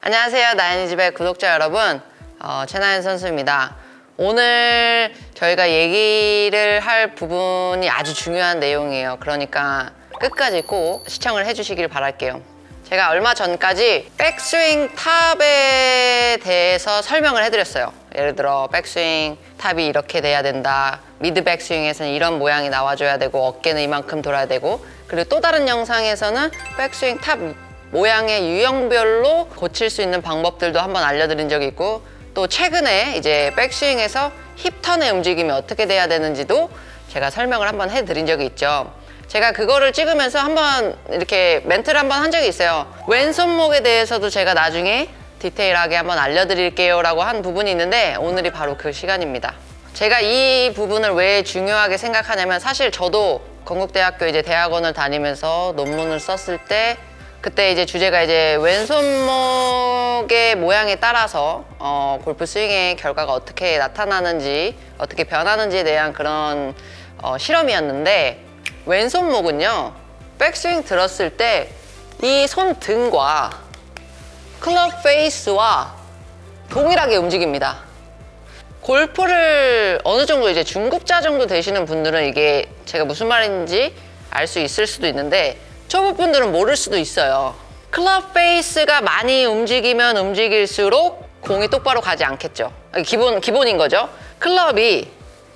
안녕하세요. 나연이 집의 구독자 여러분, 최나연 선수입니다. 오늘 저희가 얘기를 할 부분이 아주 중요한 내용이에요. 그러니까 끝까지 꼭 시청을 해주시길 바랄게요. 제가 얼마 전까지 백스윙 탑에 대해서 설명을 해드렸어요. 예를 들어 백스윙 탑이 이렇게 돼야 된다, 미드 백스윙에서는 이런 모양이 나와줘야 되고 어깨는 이만큼 돌아야 되고, 그리고 또 다른 영상에서는 백스윙 탑 모양의 유형별로 고칠 수 있는 방법들도 한번 알려드린 적이 있고, 또 최근에 이제 백스윙에서 힙턴의 움직임이 어떻게 돼야 되는지도 제가 설명을 한번 해드린 적이 있죠. 제가 그거를 찍으면서 한번 이렇게 멘트를 한번 한 적이 있어요. 왼손목에 대해서도 제가 나중에 디테일하게 한번 알려드릴게요 라고 한 부분이 있는데, 오늘이 바로 그 시간입니다. 제가 이 부분을 왜 중요하게 생각하냐면, 사실 저도 건국대학교 이제 대학원을 다니면서 논문을 썼을 때, 그때 이제 주제가 이제 왼손목의 모양에 따라서 골프 스윙의 결과가 어떻게 나타나는지, 어떻게 변하는지에 대한 그런 실험이었는데, 왼손목은요, 백스윙 들었을 때 이 손등과 클럽 페이스와 동일하게 움직입니다. 골프를 어느 정도 이제 중급자 정도 되시는 분들은 이게 제가 무슨 말인지 알 수 있을 수도 있는데, 초보분들은 모를 수도 있어요. 클럽 페이스가 많이 움직이면 움직일수록 공이 똑바로 가지 않겠죠. 기본인 거죠. 클럽이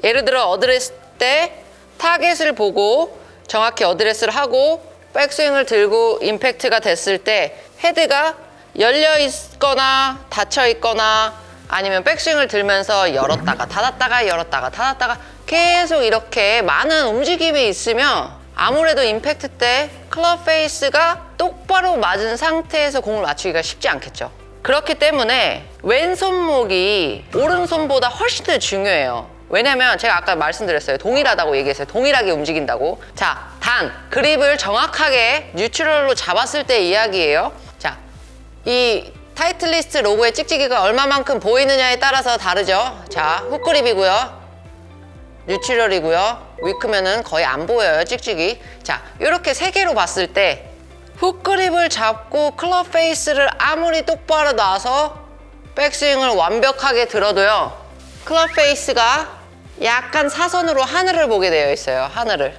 예를 들어 어드레스 때 타겟을 보고 정확히 어드레스를 하고 백스윙을 들고 임팩트가 됐을 때 헤드가 열려 있거나 닫혀 있거나, 아니면 백스윙을 들면서 열었다가 닫았다가 열었다가 닫았다가 계속 이렇게 많은 움직임이 있으면 아무래도 임팩트 때 클럽 페이스가 똑바로 맞은 상태에서 공을 맞추기가 쉽지 않겠죠. 그렇기 때문에 왼손목이 오른손보다 훨씬 더 중요해요. 왜냐면 제가 아까 말씀드렸어요. 동일하다고 얘기했어요. 동일하게 움직인다고. 자, 단 그립을 정확하게 뉴트럴로 잡았을 때 이야기예요. 자, 이 타이틀리스트 로고의 찍찍이가 얼마만큼 보이느냐에 따라서 다르죠. 자, 훅그립이고요, 뉴트럴이고요, 위크면은 거의 안 보여요, 찍찍이. 자, 이렇게 세 개로 봤을 때 훅그립을 잡고 클럽 페이스를 아무리 똑바로 놔서 백스윙을 완벽하게 들어도요, 클럽 페이스가 약간 사선으로 하늘을 보게 되어 있어요. 하늘을.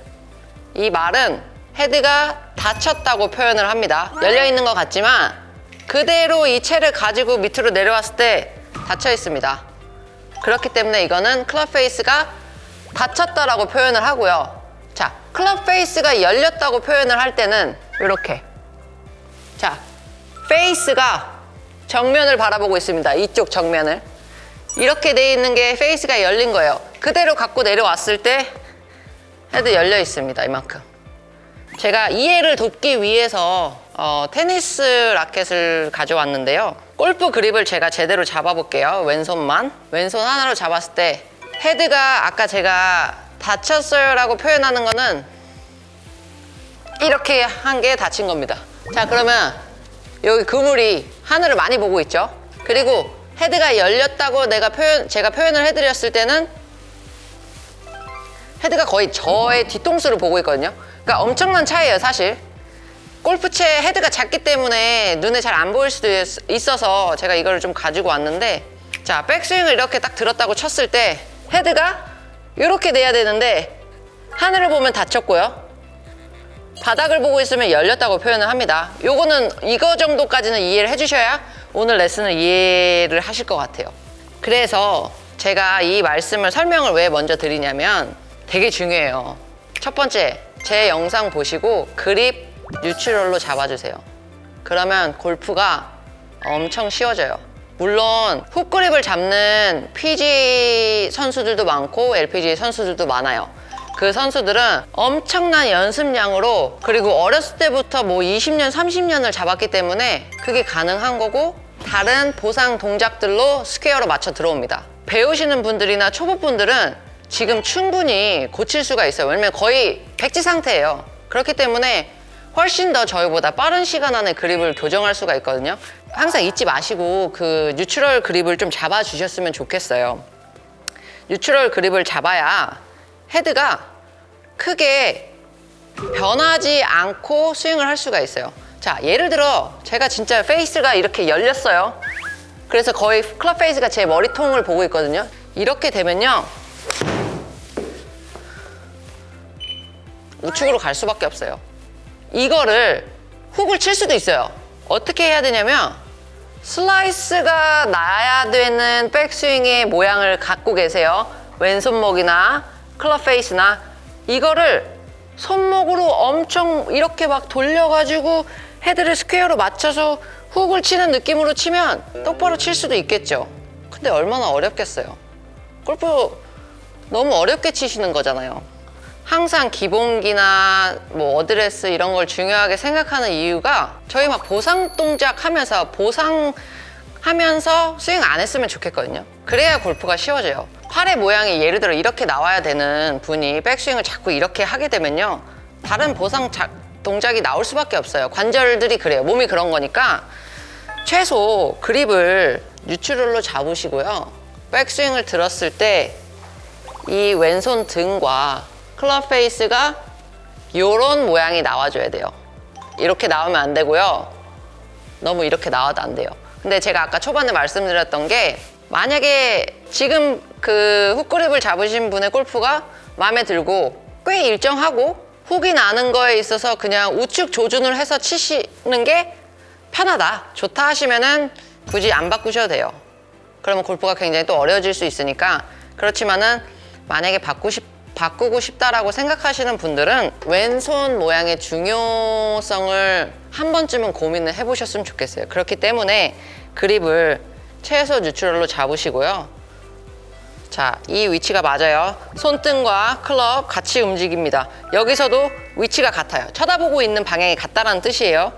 이 말은 헤드가 닫혔다고 표현을 합니다. 열려 있는 것 같지만 그대로 이 채를 가지고 밑으로 내려왔을 때 닫혀 있습니다. 그렇기 때문에 이거는 클럽 페이스가 닫혔다라고 표현을 하고요. 자, 클럽 페이스가 열렸다고 표현을 할 때는 이렇게, 자, 페이스가 정면을 바라보고 있습니다. 이쪽 정면을. 이렇게 돼 있는 게 페이스가 열린 거예요. 그대로 갖고 내려왔을 때 헤드 열려 있습니다. 이만큼. 제가 이해를 돕기 위해서 테니스 라켓을 가져왔는데요. 골프 그립을 제가 제대로 잡아볼게요. 왼손만. 왼손 하나로 잡았을 때 헤드가 아까 제가 다쳤어요 라고 표현하는 거는 이렇게 한 게 다친 겁니다. 자, 그러면 여기 그물이 하늘을 많이 보고 있죠. 그리고 헤드가 열렸다고 제가 표현을 해드렸을 때는 헤드가 거의 저의 뒤통수를 보고 있거든요. 그러니까 엄청난 차이예요, 사실. 골프채 헤드가 작기 때문에 눈에 잘 안 보일 수도 있어서 제가 이거를 좀 가지고 왔는데, 자, 백스윙을 이렇게 딱 들었다고 쳤을 때 헤드가 이렇게 돼야 되는데 하늘을 보면 닫혔고요, 바닥을 보고 있으면 열렸다고 표현을 합니다. 요거는 이거 정도까지는 이해를 해주셔야 오늘 레슨을 이해를 하실 것 같아요. 그래서 제가 이 말씀을 설명을 왜 먼저 드리냐면 되게 중요해요. 첫 번째, 제 영상 보시고 그립 뉴트럴로 잡아주세요. 그러면 골프가 엄청 쉬워져요. 물론 훅그립을 잡는 PG 선수들도 많고 LPG 선수들도 많아요. 그 선수들은 엄청난 연습량으로, 그리고 어렸을 때부터 뭐 20년, 30년을 잡았기 때문에 그게 가능한 거고, 다른 보상 동작들로 스퀘어로 맞춰 들어옵니다. 배우시는 분들이나 초보분들은 지금 충분히 고칠 수가 있어요. 왜냐면 거의 백지 상태예요. 그렇기 때문에 훨씬 더 저희보다 빠른 시간 안에 그립을 교정할 수가 있거든요. 항상 잊지 마시고 그 뉴트럴 그립을 좀 잡아주셨으면 좋겠어요. 뉴트럴 그립을 잡아야 헤드가 크게 변하지 않고 스윙을 할 수가 있어요. 자, 예를 들어 제가 진짜 페이스가 이렇게 열렸어요. 그래서 거의 클럽 페이스가 제 머리통을 보고 있거든요. 이렇게 되면요, 우측으로 갈 수밖에 없어요. 이거를 훅을 칠 수도 있어요. 어떻게 해야 되냐면, 슬라이스가 나야 되는 백스윙의 모양을 갖고 계세요. 왼손목이나 클럽 페이스나. 이거를 손목으로 엄청 이렇게 막 돌려가지고 헤드를 스퀘어로 맞춰서 훅을 치는 느낌으로 치면 똑바로 칠 수도 있겠죠. 근데 얼마나 어렵겠어요. 골프 너무 어렵게 치시는 거잖아요. 항상 기본기나 뭐 어드레스 이런 걸 중요하게 생각하는 이유가, 저희 막 보상 동작 하면서 스윙 안 했으면 좋겠거든요. 그래야 골프가 쉬워져요. 팔의 모양이 예를 들어 이렇게 나와야 되는 분이 백스윙을 자꾸 이렇게 하게 되면요, 다른 보상 동작이 나올 수밖에 없어요. 관절들이 그래요. 몸이 그런 거니까 최소 그립을 뉴트럴로 잡으시고요. 백스윙을 들었을 때 이 왼손 등과 클럽 페이스가 이런 모양이 나와줘야 돼요. 이렇게 나오면 안 되고요. 너무 이렇게 나와도 안 돼요. 근데 제가 아까 초반에 말씀드렸던 게, 만약에 지금 그 훅그립을 잡으신 분의 골프가 마음에 들고 꽤 일정하고 훅이 나는 거에 있어서 그냥 우측 조준을 해서 치시는 게 편하다, 좋다 하시면은 굳이 안 바꾸셔도 돼요. 그러면 골프가 굉장히 또 어려워질 수 있으니까. 그렇지만은 만약에 바꾸고 싶다라고 생각하시는 분들은 왼손 모양의 중요성을 한 번쯤은 고민을 해보셨으면 좋겠어요. 그렇기 때문에 그립을 최소 뉴트럴로 잡으시고요. 자, 이 위치가 맞아요. 손등과 클럽 같이 움직입니다. 여기서도 위치가 같아요. 쳐다보고 있는 방향이 같다라는 뜻이에요.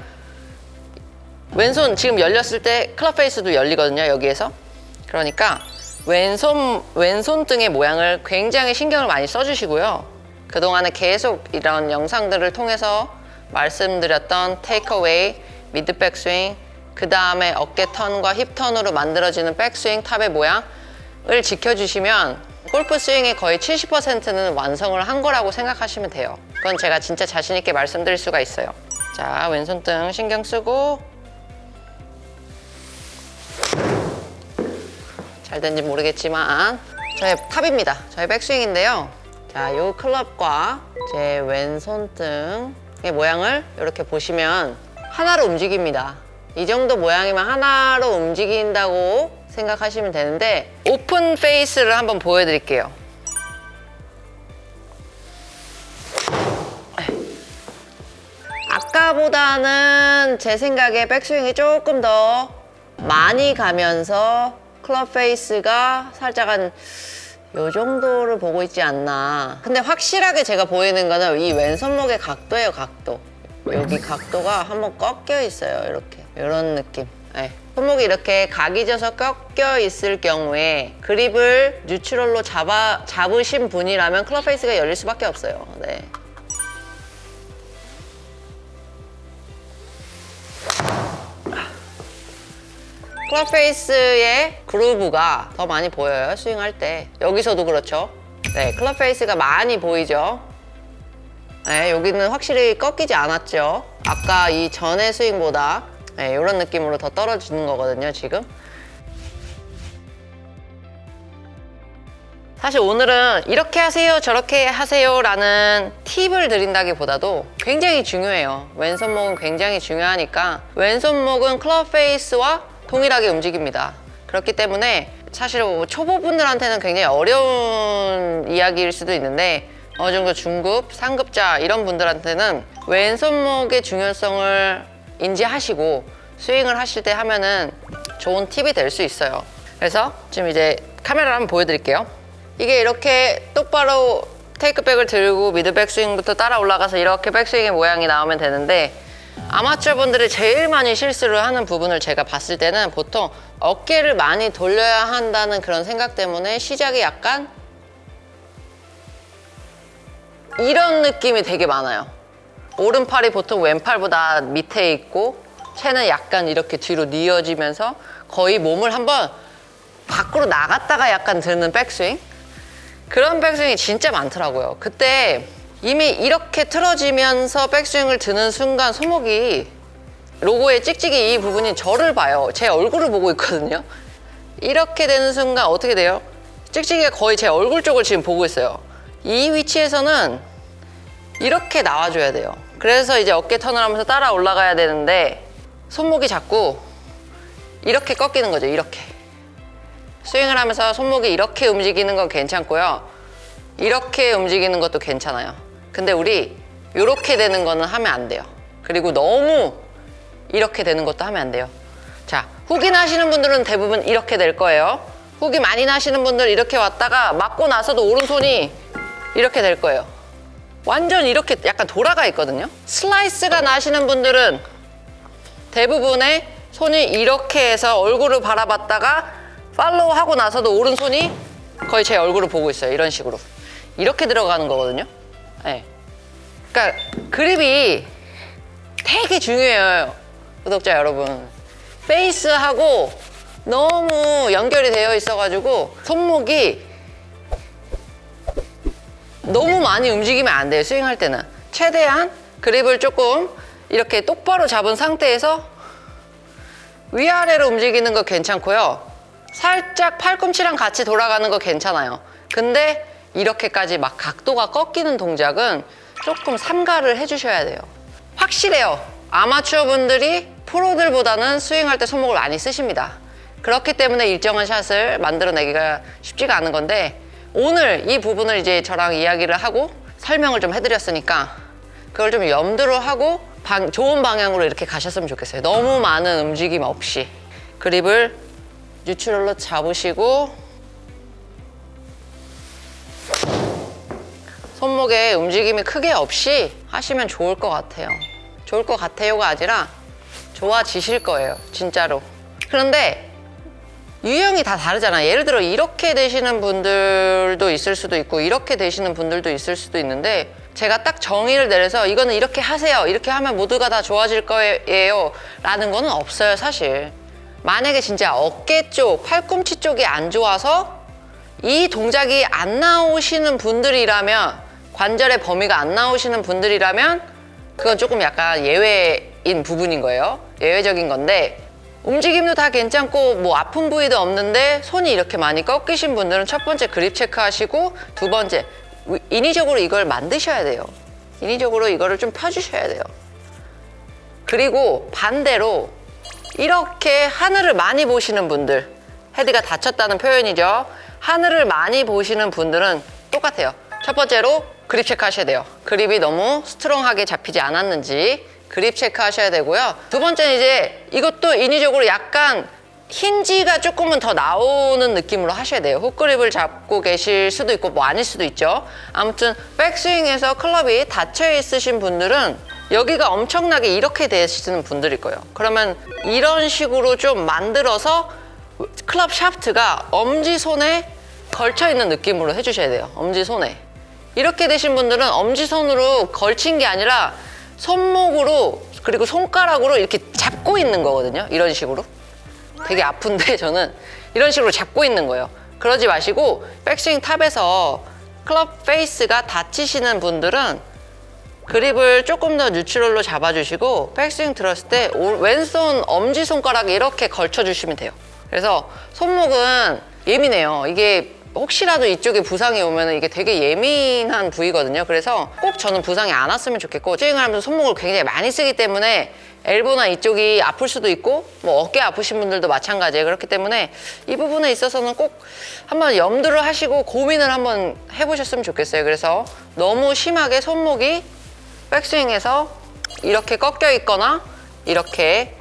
왼손 지금 열렸을 때 클럽 페이스도 열리거든요, 여기에서. 그러니까 왼손 등의 모양을 굉장히 신경을 많이 써주시고요. 그동안에 계속 이런 영상들을 통해서 말씀드렸던 테이크어웨이, 미드 백스윙, 그 다음에 어깨 턴과 힙 턴으로 만들어지는 백스윙 탑의 모양을 지켜주시면 골프 스윙의 거의 70%는 완성을 한 거라고 생각하시면 돼요. 그건 제가 진짜 자신 있게 말씀드릴 수가 있어요. 자, 왼손 등 신경 쓰고. 잘 된지 모르겠지만 저의 탑입니다. 저의 백스윙인데요. 자, 요 클럽과 제 왼손등의 모양을 이렇게 보시면 하나로 움직입니다. 이 정도 모양이면 하나로 움직인다고 생각하시면 되는데, 오픈 페이스를 한번 보여드릴게요. 아까보다는 제 생각에 백스윙이 조금 더 많이 가면서 클럽 페이스가 살짝 한 요 정도를 보고 있지 않나. 근데 확실하게 제가 보이는 거는 이 왼손목의 각도예요, 각도. 여기 각도가 한번 꺾여 있어요, 이렇게. 이런 느낌. 네. 손목이 이렇게 각이 져서 꺾여 있을 경우에 그립을 뉴트럴로 잡으신 분이라면 클럽 페이스가 열릴 수밖에 없어요. 네. 클럽 페이스의 그루브가 더 많이 보여요, 스윙할 때. 여기서도 그렇죠. 네, 클럽 페이스가 많이 보이죠. 네, 여기는 확실히 꺾이지 않았죠. 아까 이 전의 스윙보다 네, 이런 느낌으로 더 떨어지는 거거든요, 지금. 사실 오늘은 이렇게 하세요, 저렇게 하세요 라는 팁을 드린다기보다도 굉장히 중요해요. 왼손목은 굉장히 중요하니까 왼손목은 클럽 페이스와 동일하게 움직입니다. 그렇기 때문에 사실 뭐 초보분들한테는 굉장히 어려운 이야기일 수도 있는데, 어느 정도 중급, 상급자 이런 분들한테는 왼손목의 중요성을 인지하시고 스윙을 하실 때 하면은 좋은 팁이 될 수 있어요. 그래서 지금 이제 카메라를 한번 보여드릴게요. 이게 이렇게 똑바로 테이크백을 들고 미드 백스윙부터 따라 올라가서 이렇게 백스윙의 모양이 나오면 되는데, 아마추어 분들이 제일 많이 실수를 하는 부분을 제가 봤을 때는 보통 어깨를 많이 돌려야 한다는 그런 생각 때문에 시작이 약간 이런 느낌이 되게 많아요. 오른팔이 보통 왼팔보다 밑에 있고 채는 약간 이렇게 뒤로 뉘어지면서 거의 몸을 한번 밖으로 나갔다가 약간 드는 백스윙? 그런 백스윙이 진짜 많더라고요. 그때 이미 이렇게 틀어지면서 백스윙을 드는 순간 손목이 로고의 찍찍이 이 부분이 저를 봐요. 제 얼굴을 보고 있거든요. 이렇게 되는 순간 어떻게 돼요? 찍찍이가 거의 제 얼굴 쪽을 지금 보고 있어요. 이 위치에서는 이렇게 나와줘야 돼요. 그래서 이제 어깨 턴을 하면서 따라 올라가야 되는데 손목이 자꾸 이렇게 꺾이는 거죠. 이렇게 스윙을 하면서 손목이 이렇게 움직이는 건 괜찮고요. 이렇게 움직이는 것도 괜찮아요. 근데 우리 이렇게 되는 거는 하면 안 돼요. 그리고 너무 이렇게 되는 것도 하면 안 돼요. 자, 훅인 하시는 분들은 대부분 이렇게 될 거예요. 훅이 많이 나시는 분들 이렇게 왔다가 맞고 나서도 오른손이 이렇게 될 거예요. 완전 이렇게 약간 돌아가 있거든요. 슬라이스가 나시는 분들은 대부분의 손이 이렇게 해서 얼굴을 바라봤다가 팔로우 하고 나서도 오른손이 거의 제 얼굴을 보고 있어요. 이런 식으로 이렇게 들어가는 거거든요. 네. 그러니까 그립이 되게 중요해요. 구독자 여러분, 페이스하고 너무 연결이 되어 있어가지고 손목이 너무 많이 움직이면 안 돼요. 스윙할 때는 최대한 그립을 조금 이렇게 똑바로 잡은 상태에서 위아래로 움직이는 거 괜찮고요. 살짝 팔꿈치랑 같이 돌아가는 거 괜찮아요. 근데 이렇게까지 막 각도가 꺾이는 동작은 조금 삼가를 해주셔야 돼요. 확실해요. 아마추어 분들이 프로들보다는 스윙할 때 손목을 많이 쓰십니다. 그렇기 때문에 일정한 샷을 만들어내기가 쉽지가 않은 건데, 오늘 이 부분을 이제 저랑 이야기를 하고 설명을 좀 해드렸으니까 그걸 좀 염두로 하고 좋은 방향으로 이렇게 가셨으면 좋겠어요. 너무 많은 움직임 없이 그립을 뉴트럴로 잡으시고 손목에 움직임이 크게 없이 하시면 좋을 것 같아요. 좋을 것 같아요가 아니라 좋아지실 거예요, 진짜로. 그런데 유형이 다 다르잖아요. 예를 들어 이렇게 되시는 분들도 있을 수도 있고 이렇게 되시는 분들도 있을 수도 있는데, 제가 딱 정의를 내려서 이거는 이렇게 하세요, 이렇게 하면 모두가 다 좋아질 거예요 라는 거는 없어요. 사실 만약에 진짜 어깨 쪽, 팔꿈치 쪽이 안 좋아서 이 동작이 안 나오시는 분들이라면, 관절의 범위가 안 나오시는 분들이라면 그건 조금 약간 예외인 부분인 거예요. 예외적인 건데, 움직임도 다 괜찮고 뭐 아픈 부위도 없는데 손이 이렇게 많이 꺾이신 분들은 첫 번째 그립 체크하시고, 두 번째 인위적으로 이걸 만드셔야 돼요. 인위적으로 이거를 좀 펴주셔야 돼요. 그리고 반대로 이렇게 하늘을 많이 보시는 분들, 헤드가 닫혔다는 표현이죠. 하늘을 많이 보시는 분들은 똑같아요. 첫 번째로 그립 체크 하셔야 돼요. 그립이 너무 스트롱하게 잡히지 않았는지 그립 체크 하셔야 되고요. 두 번째는 이제 이것도 인위적으로 약간 힌지가 조금은 더 나오는 느낌으로 하셔야 돼요. 훅그립을 잡고 계실 수도 있고 뭐 아닐 수도 있죠. 아무튼 백스윙에서 클럽이 닫혀 있으신 분들은 여기가 엄청나게 이렇게 되시는 분들일 거예요. 그러면 이런 식으로 좀 만들어서 클럽 샤프트가 엄지손에 걸쳐 있는 느낌으로 해주셔야 돼요. 엄지손에. 이렇게 되신 분들은 엄지손으로 걸친 게 아니라 손목으로 그리고 손가락으로 이렇게 잡고 있는 거거든요. 이런 식으로. 되게 아픈데 저는 이런 식으로 잡고 있는 거예요. 그러지 마시고 백스윙 탑에서 클럽 페이스가 닫히시는 분들은 그립을 조금 더 뉴트럴로 잡아주시고 백스윙 들었을 때 왼손 엄지손가락 이렇게 걸쳐주시면 돼요. 그래서 손목은 예민해요. 이게 혹시라도 이쪽에 부상이 오면 이게 되게 예민한 부위거든요. 그래서 꼭 저는 부상이 안 왔으면 좋겠고, 스윙을 하면서 손목을 굉장히 많이 쓰기 때문에 엘보나 이쪽이 아플 수도 있고 뭐 어깨 아프신 분들도 마찬가지예요. 그렇기 때문에 이 부분에 있어서는 꼭 한번 염두를 하시고 고민을 한번 해보셨으면 좋겠어요. 그래서 너무 심하게 손목이 백스윙에서 이렇게 꺾여 있거나 이렇게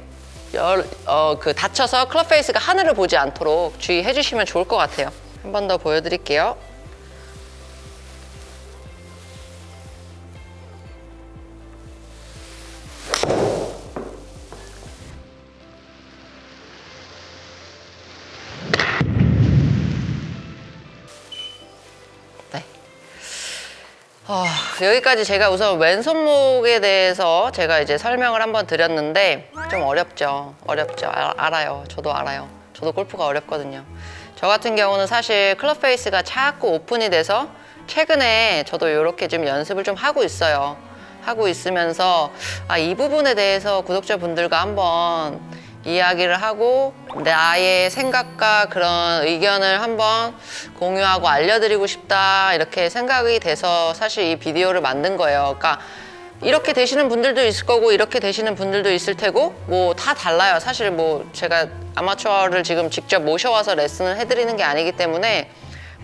닫혀서 클럽 페이스가 하늘을 보지 않도록 주의해 주시면 좋을 것 같아요. 한 번 더 보여드릴게요. 네. 여기까지 제가 우선 왼손목에 대해서 제가 이제 설명을 한번 드렸는데 좀 어렵죠. 알아요. 저도 알아요. 저도 골프가 어렵거든요. 저 같은 경우는 사실 클럽 페이스가 자꾸 오픈이 돼서 최근에 저도 이렇게 좀 연습을 좀 하고 있어요. 하고 있으면서 이 부분에 대해서 구독자분들과 한번 이야기를 하고 나의 생각과 그런 의견을 한번 공유하고 알려드리고 싶다 이렇게 생각이 돼서 사실 이 비디오를 만든 거예요. 그러니까 이렇게 되시는 분들도 있을 거고 이렇게 되시는 분들도 있을 테고 뭐 다 달라요. 사실 뭐 제가 아마추어를 지금 직접 모셔와서 레슨을 해드리는 게 아니기 때문에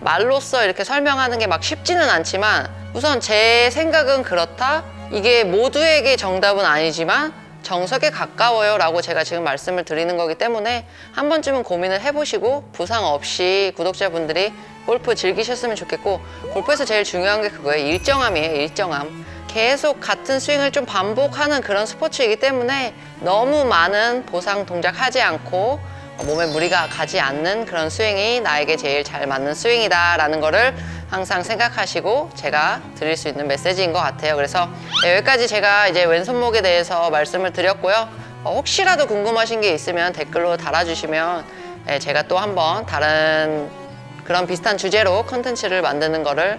말로써 이렇게 설명하는 게 막 쉽지는 않지만 우선 제 생각은 그렇다. 이게 모두에게 정답은 아니지만 정석에 가까워요 라고 제가 지금 말씀을 드리는 거기 때문에 한 번쯤은 고민을 해보시고 부상 없이 구독자분들이 골프 즐기셨으면 좋겠고, 골프에서 제일 중요한 게 그거예요. 일정함이에요. 일정함. 계속 같은 스윙을 좀 반복하는 그런 스포츠이기 때문에 너무 많은 보상 동작 하지 않고 몸에 무리가 가지 않는 그런 스윙이 나에게 제일 잘 맞는 스윙이다 라는 거를 항상 생각하시고 제가 드릴 수 있는 메시지인 것 같아요. 그래서 여기까지 제가 이제 왼손목에 대해서 말씀을 드렸고요. 혹시라도 궁금하신 게 있으면 댓글로 달아주시면 제가 또 한번 다른 그런 비슷한 주제로 컨텐츠를 만드는 거를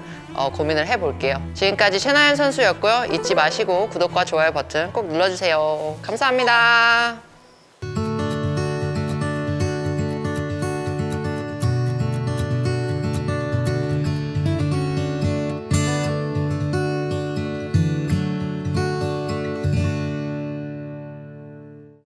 고민을 해볼게요. 지금까지 최나연 선수였고요. 잊지 마시고 구독과 좋아요 버튼 꼭 눌러주세요. 감사합니다.